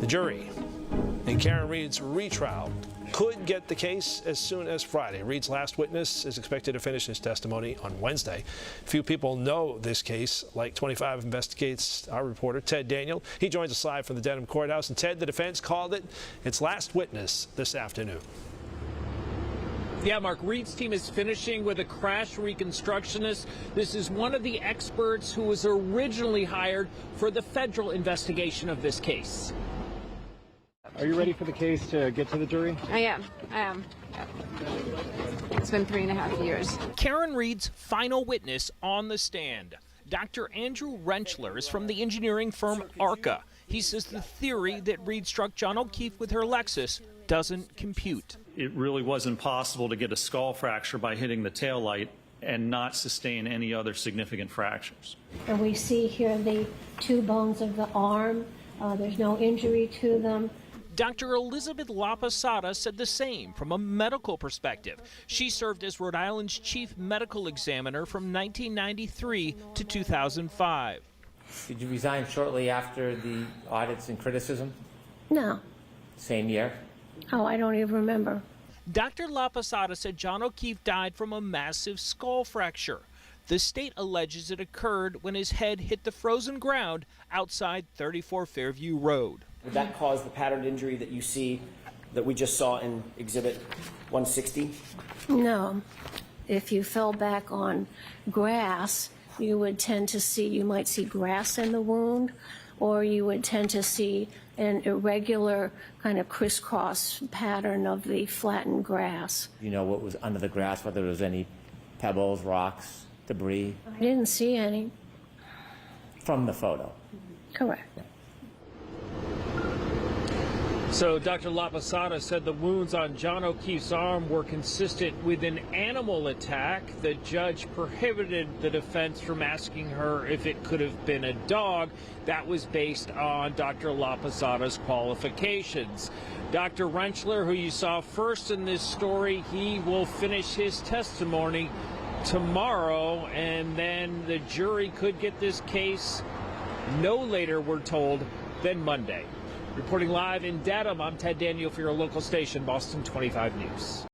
The jury in Karen Reed's retrial could get the case as soon as Friday. Reed's last witness is expected to finish his testimony on Wednesday. Few people know this case. Like 25 investigates our reporter, Ted Daniel. He joins us live from the Dedham Courthouse. And Ted, the defense called it its last witness this afternoon. Yeah, Mark, Reed's team is finishing with a crash reconstructionist. This is one of the experts who was originally hired for the federal investigation of this case. Are you ready for the case to get to the jury? I am. It's been 3.5 years. Karen Reed's final witness on the stand. Dr. Andrew Rentschler is from the engineering firm ARCCA. He says the theory that Reed struck John O'Keefe with her Lexus doesn't compute. It really was impossible to get a skull fracture by hitting the taillight and not sustain any other significant fractures. And we see here the two bones of the arm. There's no injury to them. Dr. Elizabeth LaPosada said the same from a medical perspective. She served as Rhode Island's chief medical examiner from 1993 to 2005. Did you resign shortly after the audits and criticism? No. Same year? Oh, I don't even remember. Dr. LaPosada said John O'Keefe died from a massive skull fracture. The state alleges it occurred when his head hit the frozen ground outside 34 Fairview Road. Would that cause the patterned injury that you see that we just saw in Exhibit 160? No. If you fell back on grass, you would tend to see, you might see grass in the wound, or you would tend to see an irregular kind of crisscross pattern of the flattened grass. You know what was under the grass, whether there was any pebbles, rocks, debris? I didn't see any. From the photo? Correct. So Dr. LaPosada said the wounds on John O'Keefe's arm were consistent with an animal attack. The judge prohibited the defense from asking her if it could have been a dog. That was based on Dr. LaPosada's qualifications. Dr. Rentschler, who you saw first in this story, he will finish his testimony tomorrow, and then the jury could get this case no later, we're told, than Monday. Reporting live in Dedham, I'm Ted Daniel for your local station, Boston 25 News.